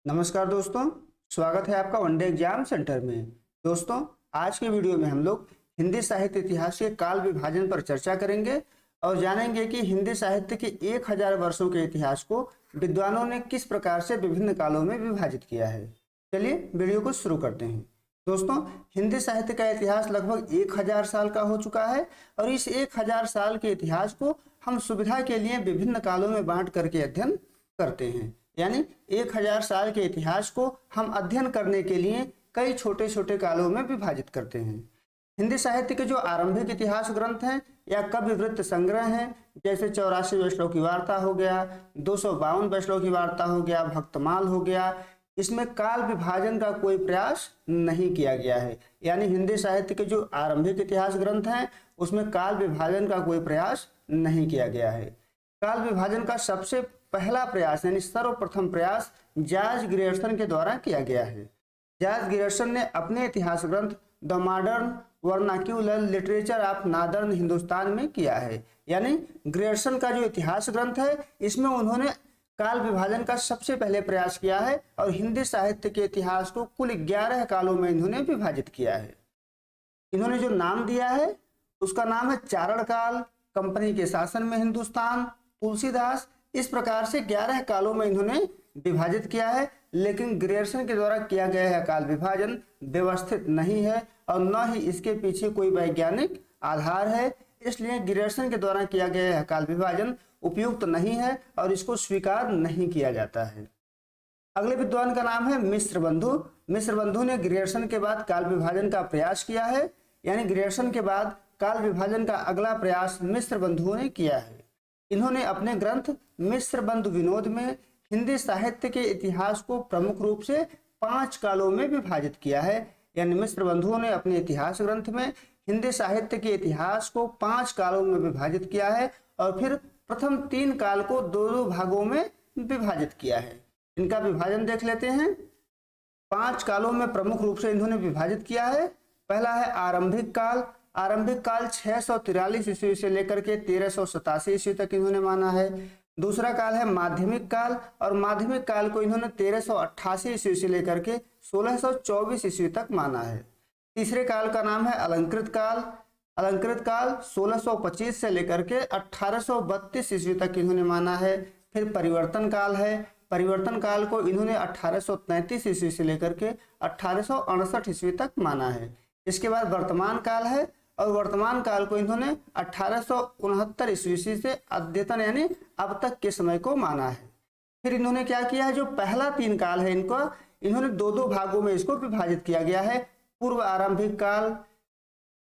नमस्कार दोस्तों, स्वागत है आपका वनडे एग्जाम सेंटर में। दोस्तों, आज के वीडियो में हम लोग हिंदी साहित्य इतिहास के काल विभाजन पर चर्चा करेंगे और जानेंगे कि हिंदी साहित्य के 1000 वर्षों के इतिहास को विद्वानों ने किस प्रकार से विभिन्न कालों में विभाजित किया है। चलिए वीडियो को शुरू करते हैं। दोस्तों, हिंदी साहित्य का इतिहास लगभग 1000 साल का हो चुका है और इस 1000 साल के इतिहास को हम सुविधा के लिए विभिन्न कालों में बांट करके अध्ययन करते हैं। यानी 1000 साल के इतिहास को हम अध्ययन करने के लिए कई छोटे छोटे कालों में विभाजित करते हैं। हिंदी साहित्य के जो आरंभिक इतिहास ग्रंथ हैं या कवि वृत्त संग्रह हैं, जैसे 84 वैष्णव की वार्ता हो गया, 252 वैष्णव की वार्ता हो गया, भक्तमाल हो गया, इसमें काल विभाजन का कोई प्रयास नहीं किया गया है। यानी हिंदी साहित्य के जो आरंभिक इतिहास ग्रंथ हैं उसमें काल विभाजन का कोई प्रयास नहीं किया गया है। काल विभाजन का सबसे पहला प्रयास यानी सर्वप्रथम प्रयास जॉर्ज ग्रियर्सन के द्वारा किया गया है। जॉर्ज ग्रियर्सन ने अपने इतिहास ग्रंथ the modern vernacular literature of northern Hindustan में किया है। यानी ग्रियर्सन का जो इतिहास ग्रंथ है इसमें उन्होंने काल विभाजन का सबसे पहले प्रयास किया है और हिंदी साहित्य के इतिहास को कुल 11 कालों में इन्होंने विभाजित किया है। इन्होंने जो नाम दिया है उसका नाम है चारण काल, कंपनी के शासन में हिंदुस्तान, तुलसीदास, इस प्रकार से 11 कालों में इन्होंने विभाजित किया है। लेकिन ग्रियर्सन के द्वारा किया गया है काल विभाजन व्यवस्थित नहीं है और न ही इसके पीछे कोई वैज्ञानिक आधार है, इसलिए ग्रियर्सन के द्वारा किया गया है काल विभाजन उपयुक्त नहीं है और इसको स्वीकार नहीं किया जाता है। अगले विद्वान का नाम है मिश्र बंधु। मिश्र बंधु ने ग्रियर्सन के बाद काल विभाजन का प्रयास किया है। यानी ग्रियर्सन के बाद काल विभाजन का अगला प्रयास मिश्र बंधुओं ने किया है। इन्होंने अपने ग्रंथ मिश्र बंधु विनोद में हिंदी साहित्य के इतिहास को प्रमुख रूप से 5 कालों में विभाजित किया है। यानी मिश्र बंधुओं ने अपने इतिहास ग्रंथ में हिंदी साहित्य के इतिहास को 5 कालों में विभाजित किया है और फिर प्रथम 3 काल को 2-2 भागों में विभाजित किया है। इनका विभाजन देख लेते हैं। 5 कालों में प्रमुख रूप से इन्होंने विभाजित किया है। पहला है आरंभिक काल। आरंभिक काल 643 ईस्वी से लेकर के 1387 ईस्वी तक इन्होंने माना है। दूसरा काल है माध्यमिक काल और माध्यमिक काल को इन्होंने 1388 ईस्वी से लेकर के 1624 ईस्वी तक माना है। तीसरे काल का नाम है अलंकृत काल। अलंकृत काल 1625 से लेकर के 1832 ईस्वी तक इन्होंने माना है। फिर परिवर्तन काल है। परिवर्तन काल को इन्होंने 1833 ईस्वी से लेकर के 1868 ईस्वी तक माना है। इसके बाद वर्तमान काल है और वर्तमान काल को इन्होंने 1869 ईस्वी से अद्यतन यानी अब तक के समय को माना है। फिर इन्होंने क्या किया है, जो पहला 3 काल है इनको इन्होंने 2-2 भागों में इसको विभाजित किया गया है। पूर्व आरंभिक काल,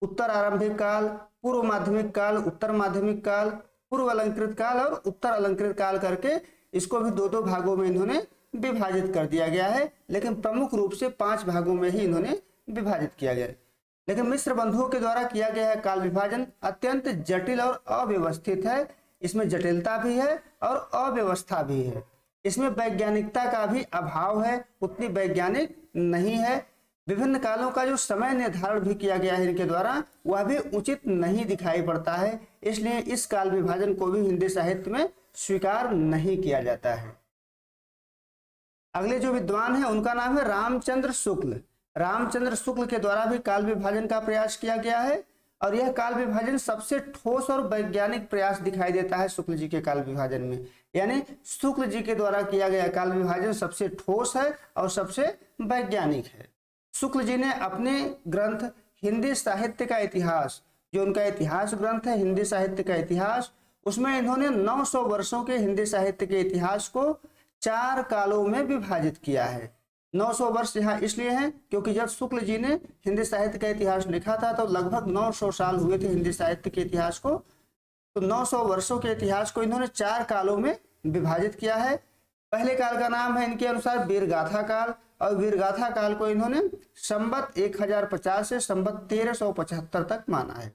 उत्तर आरंभिक काल, पूर्व माध्यमिक काल, उत्तर माध्यमिक काल, पूर्व अलंकृत काल और उत्तर अलंकृत काल करके इसको भी 2-2 भागों में इन्होंने विभाजित कर दिया गया है। लेकिन प्रमुख रूप से 5 भागों में ही इन्होंने विभाजित किया गया है। लेकिन मिश्र बंधुओं के द्वारा किया गया है काल विभाजन अत्यंत जटिल और अव्यवस्थित है। इसमें जटिलता भी है और अव्यवस्था भी है। इसमें वैज्ञानिकता का भी अभाव है, उतनी वैज्ञानिक नहीं है। विभिन्न कालों का जो समय निर्धारण भी किया गया है इनके द्वारा वह भी उचित नहीं दिखाई पड़ता है। इसलिए इस काल विभाजन को भी हिंदी साहित्य में स्वीकार नहीं किया जाता है। अगले जो विद्वान है उनका नाम है रामचंद्र शुक्ल। रामचंद्र शुक्ल के द्वारा भी काल विभाजन का प्रयास किया गया है और यह काल विभाजन सबसे ठोस और वैज्ञानिक प्रयास दिखाई देता है शुक्ल जी के काल विभाजन में। यानी शुक्ल जी के द्वारा किया गया काल विभाजन सबसे ठोस है और सबसे वैज्ञानिक है। शुक्ल जी ने अपने ग्रंथ हिंदी साहित्य का इतिहास, जो उनका इतिहास ग्रंथ है हिंदी साहित्य का इतिहास, उसमें इन्होंने 900 वर्षों के हिंदी साहित्य के इतिहास को 4 कालों में विभाजित किया है। 900 वर्ष यहाँ इसलिए हैं क्योंकि जब शुक्ल जी ने हिंदी साहित्य का इतिहास लिखा था तो लगभग 900 साल हुए थे हिंदी साहित्य के इतिहास को। तो 900 वर्षों के इतिहास को इन्होंने 4 कालों में विभाजित किया है। पहले काल का नाम है इनके अनुसार वीरगाथा काल और वीरगाथा काल को इन्होंने संवत 1050 से संवत 1375 तक माना है।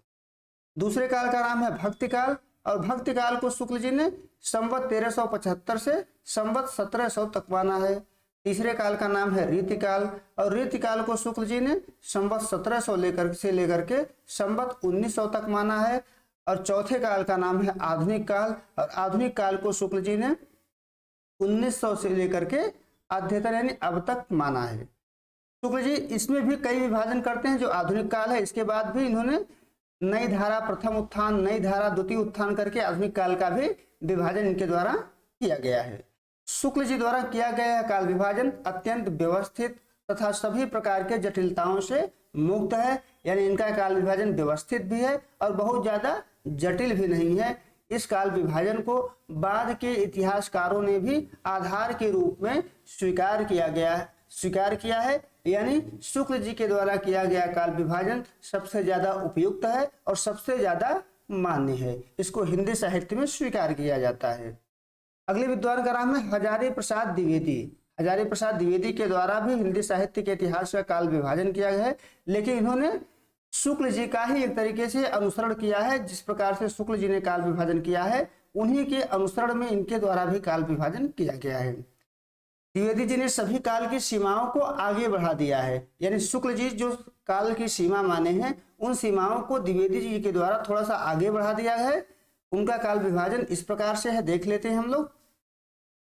दूसरे काल का नाम है भक्ति काल और भक्ति काल को शुक्ल जी ने संवत 1375 से संवत 1700 तक माना है। तीसरे काल का नाम है रीतिकाल और रीतिकाल को शुक्ल जी ने संवत 1700 लेकर के संवत 1900 तक माना है। और चौथे काल का नाम है आधुनिक काल और आधुनिक काल को शुक्ल जी ने 1900 से लेकर के अद्यतन यानी अब तक माना है। शुक्ल जी इसमें भी कई विभाजन करते हैं। जो आधुनिक काल है इसके बाद भी इन्होंने नई धारा प्रथम उत्थान, नई धारा द्वितीय उत्थान करके आधुनिक काल का भी विभाजन इनके द्वारा किया गया है। शुक्ल जी द्वारा किया गया काल विभाजन अत्यंत व्यवस्थित तथा सभी प्रकार के जटिलताओं से मुक्त है, यानी इनका काल विभाजन व्यवस्थित भी है और बहुत ज्यादा जटिल भी नहीं है। इस काल विभाजन को बाद के इतिहासकारों ने भी आधार के रूप में स्वीकार किया है, यानी शुक्ल जी के द्वारा किया गया काल विभाजन सबसे ज्यादा उपयुक्त है और सबसे ज्यादा मान्य है। इसको हिंदी साहित्य में स्वीकार किया जाता है। अगले विद्वान का नाम है हजारी प्रसाद द्विवेदी। हजारी प्रसाद द्विवेदी के द्वारा भी हिंदी साहित्य के इतिहास का काल विभाजन किया गया है, लेकिन इन्होंने शुक्ल जी का ही एक तरीके से अनुसरण किया है। जिस प्रकार से शुक्ल जी ने काल विभाजन किया है उन्हीं के अनुसरण में इनके द्वारा भी काल विभाजन किया गया है। द्विवेदी जी ने सभी काल की सीमाओं को आगे बढ़ा दिया है, यानी शुक्ल जी जो काल की सीमा माने हैं उन सीमाओं को द्विवेदी जी के द्वारा थोड़ा सा आगे बढ़ा दिया है। उनका काल विभाजन इस प्रकार से है, देख लेते हैं हम लोग।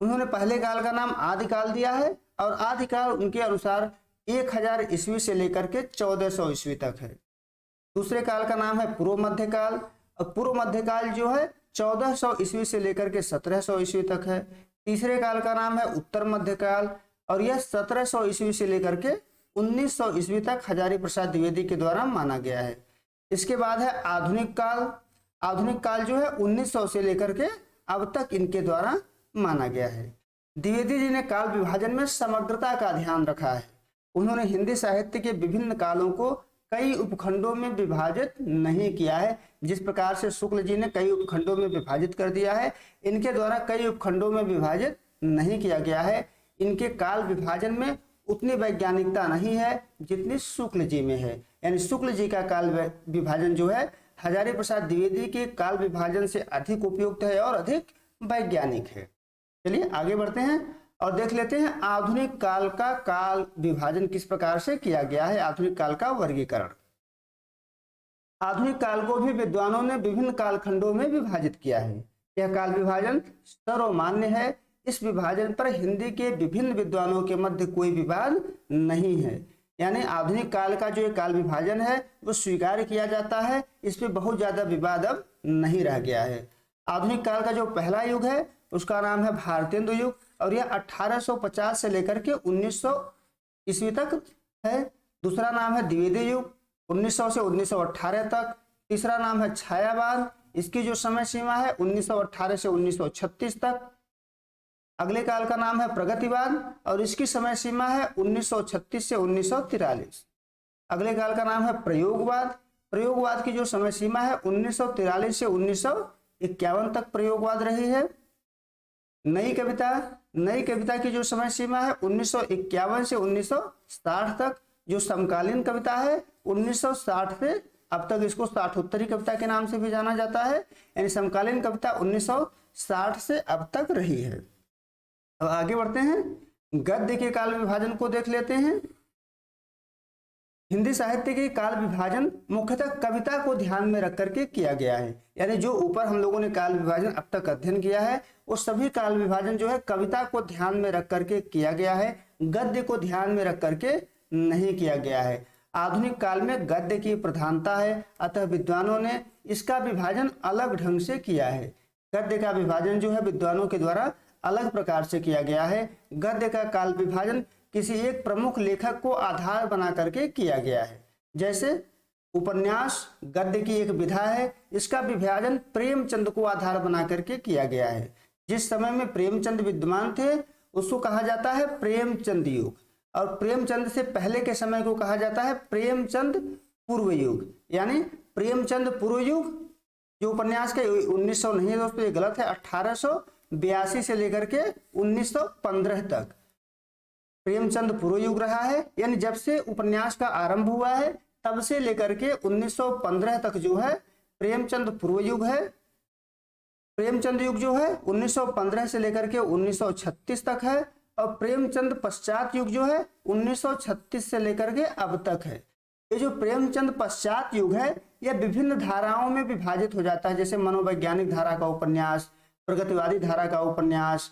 उन्होंने पहले काल का नाम आदिकाल दिया है और आदिकाल उनके अनुसार 1000 ईस्वी से लेकर के 1400 ईस्वी तक है। दूसरे काल का नाम है पूर्व मध्यकाल और पूर्व मध्यकाल जो है 1400 ईस्वी से लेकर के 1700 ईस्वी तक है। तीसरे काल का नाम है उत्तर मध्यकाल और यह 1700 ईस्वी से लेकर के 1900 ईस्वी तक हजारी प्रसाद द्विवेदी के द्वारा माना गया है। इसके बाद है आधुनिक काल। आधुनिक काल जो है 1900 से लेकर के अब तक इनके द्वारा माना गया है। द्विवेदी जी ने काल विभाजन में समग्रता का ध्यान रखा है। उन्होंने हिंदी साहित्य के विभिन्न कालों को कई उपखंडों में विभाजित नहीं किया है। जिस प्रकार से शुक्ल जी ने कई उपखंडों में विभाजित कर दिया है, इनके द्वारा कई उपखंडों में विभाजित नहीं किया गया है। इनके काल विभाजन में उतनी वैज्ञानिकता नहीं है जितनी शुक्ल जी में है, यानी शुक्ल जी का काल विभाजन जो है हजारी प्रसाद द्विवेदी के काल विभाजन से अधिक उपयुक्त है और अधिक वैज्ञानिक है। चलिए आगे बढ़ते हैं और देख लेते हैं आधुनिक काल का काल विभाजन किस प्रकार से किया गया है। आधुनिक काल का वर्गीकरण। आधुनिक काल को भी विद्वानों ने विभिन्न कालखंडों में विभाजित किया है। यह काल विभाजन सर्वमान्य है। इस विभाजन पर हिंदी के विभिन्न विद्वानों के मध्य कोई विवाद नहीं है, यानी आधुनिक काल का जो काल विभाजन है वो स्वीकार किया जाता है। इस पे बहुत ज्यादा विवाद अब नहीं रह गया है। आधुनिक काल का जो पहला युग है उसका नाम है भारतेंदु युग और यह 1850 से लेकर के 1900 ईस्वी तक है। दूसरा नाम है द्विवेदी युग 1900 से 1918 तक। तीसरा नाम है छायावाद, इसकी जो समय सीमा है 1918 से 1936 तक। अगले काल का नाम है प्रगतिवाद और इसकी समय सीमा है 1936 से 1943। अगले काल का नाम है प्रयोगवाद। प्रयोगवाद की जो समय सीमा है 1943 से 1951 तक प्रयोगवाद रही है। नई कविता की जो समय सीमा है 1951 से 1960 तक। जो समकालीन कविता है 1960 से अब तक, इसको साठोत्तरी कविता के नाम से भी जाना जाता है, यानी समकालीन कविता 1960 से अब तक रही है। अब आगे बढ़ते हैं, गद्य के काल विभाजन को देख लेते हैं। हिंदी साहित्य के काल विभाजन मुख्यतः कविता को ध्यान में रख करके किया गया है, यानी जो ऊपर हम लोगों ने काल विभाजन अब तक अध्ययन किया है वो सभी काल विभाजन जो है कविता को ध्यान में रख करके किया गया है, गद्य को ध्यान में रख करके नहीं किया गया है। आधुनिक काल में गद्य की प्रधानता है, अतः विद्वानों ने इसका विभाजन अलग ढंग से किया है। गद्य का विभाजन जो है विद्वानों के द्वारा अलग प्रकार से किया गया है। गद्य का काल विभाजन किसी एक प्रमुख लेखक को आधार बना करके किया गया है। जैसे उपन्यास गद्य की एक विधा है, इसका विभाजन प्रेमचंद को आधार बना करके किया गया है। जिस समय में प्रेमचंद विद्यमान थे उसको कहा जाता है प्रेमचंद युग, और प्रेमचंद से पहले के समय को कहा जाता है प्रेमचंद पूर्व युग, यानी प्रेमचंद पूर्व युग जो उपन्यास के 1900 नहीं है दोस्तों, ये गलत है, 1882 से लेकर के 1915 तक प्रेमचंद पूर्व युग रहा है। यानी जब से उपन्यास का आरंभ हुआ है तब से लेकर के 1915 तक जो है प्रेमचंद पूर्व युग है। प्रेमचंद युग जो है 1915 से लेकर के 1936 तक है, और प्रेमचंद पश्चात युग जो है 1936 से लेकर के अब तक है। ये जो प्रेमचंद पश्चात युग है यह विभिन्न धाराओं में विभाजित हो जाता है, जैसे मनोवैज्ञानिक धारा का उपन्यास, प्रगतिवादी धारा का उपन्यास,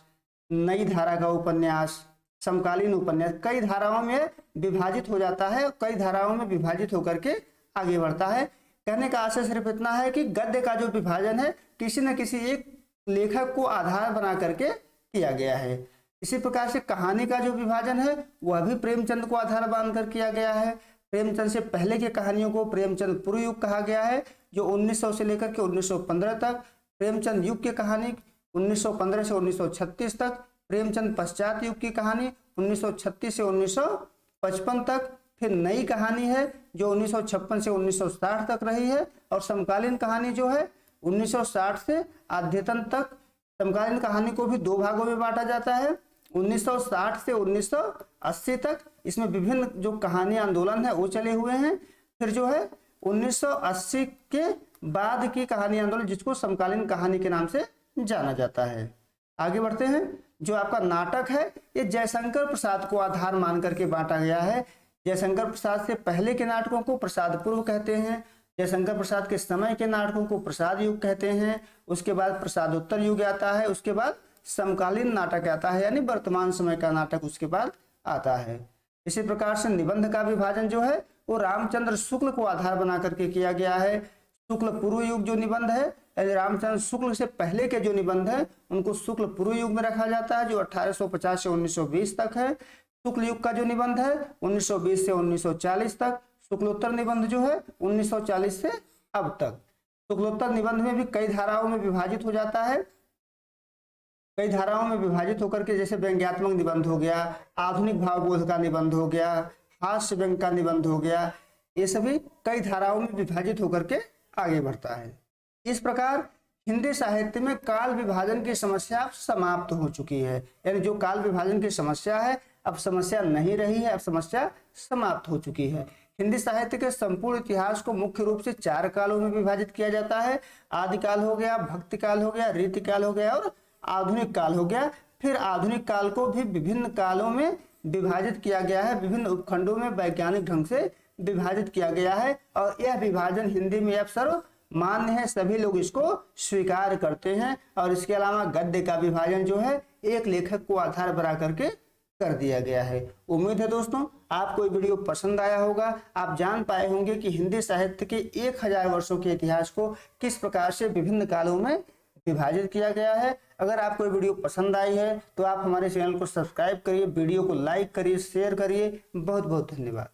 नई धारा का उपन्यास, समकालीन उपन्यास कई धाराओं में विभाजित हो जाता है, कई धाराओं में विभाजित होकर के आगे बढ़ता है। कहने का आशय सिर्फ इतना है कि गद्य का जो विभाजन है किसी न किसी एक लेखक को आधार बना करके किया गया है। इसी प्रकार से कहानी का जो विभाजन है वह भी प्रेमचंद को आधार बांधकर किया गया है। प्रेमचंद से पहले की कहानियों को प्रेमचंद पूर्व युग कहा गया है, जो 1900 से लेकर के 1915 तक। प्रेमचंद युग की कहानी 1915 से 1936 तक। प्रेमचंद पश्चात युग की कहानी 1936 से 1955 तक। फिर नई कहानी है जो 1956 से 1960 तक रही है, और समकालीन कहानी जो है 1960 से अद्यतन तक। समकालीन कहानी को भी दो भागों में बांटा जाता है, 1960 से 1980 तक। इसमें विभिन्न जो कहानी आंदोलन है वो चले हुए हैं। फिर जो है 1980 के बाद की कहानी आंदोलन, जिसको समकालीन कहानी के नाम से जाना जाता है। आगे बढ़ते हैं। जो आपका नाटक है ये जयशंकर प्रसाद को आधार मान करके बांटा गया है। जयशंकर प्रसाद से पहले के नाटकों को प्रसाद पूर्व कहते हैं। जयशंकर प्रसाद के समय के नाटकों को प्रसाद युग कहते हैं। उसके बाद प्रसादोत्तर युग आता है, उसके बाद समकालीन नाटक आता है, यानी वर्तमान समय का नाटक उसके बाद आता है। इसी प्रकार से निबंध का विभाजन जो है वो रामचंद्र शुक्ल को आधार बना करके किया गया है। शुक्ल पूर्व युग जो निबंध है, रामचंद्र शुक्ल से पहले के जो निबंध है उनको शुक्ल पूर्व युग में रखा जाता है, जो 1850 से 1920 तक है। शुक्ल युग का जो निबंध है 1920 से 1940 तक। शुक्लोत्तर निबंध जो है 1940 से अब तक। शुक्लोत्तर निबंध में भी कई धाराओं में विभाजित हो जाता है, कई धाराओं में विभाजित होकर के, जैसे व्यंग्यात्मक निबंध हो गया, आधुनिक भावबोध का निबंध हो गया, हास्य व्यंग का निबंध हो गया, ये सभी कई धाराओं में विभाजित होकर के आगे बढ़ता है। इस प्रकार हिंदी साहित्य में काल विभाजन की समस्या समाप्त हो चुकी है, यानी जो काल विभाजन की समस्या है अब समस्या नहीं रही है, अब समस्या समाप्त हो चुकी है। हिंदी साहित्य के संपूर्ण इतिहास को मुख्य रूप से 4 कालों में विभाजित किया जाता है। आदिकाल हो गया, भक्ति काल हो गया, रीतिकाल हो गया और आधुनिक काल हो गया। फिर आधुनिक काल को भी विभिन्न कालों में विभाजित किया गया है, विभिन्न उपखंडों में वैज्ञानिक ढंग से विभाजित किया गया है, और यह विभाजन हिंदी में अब सर्वमान्य है, सभी लोग इसको स्वीकार करते हैं। और इसके अलावा गद्य का विभाजन जो है एक लेखक को आधार बना करके कर दिया गया है। उम्मीद है दोस्तों आपको ये वीडियो पसंद आया होगा। आप जान पाए होंगे कि हिंदी साहित्य के 1000 वर्षों के इतिहास को किस प्रकार से विभिन्न कालों में विभाजित किया गया है। अगर आपको ये वीडियो पसंद आई है तो आप हमारे चैनल को सब्सक्राइब करिए, वीडियो को लाइक करिए, शेयर करिए। बहुत बहुत धन्यवाद।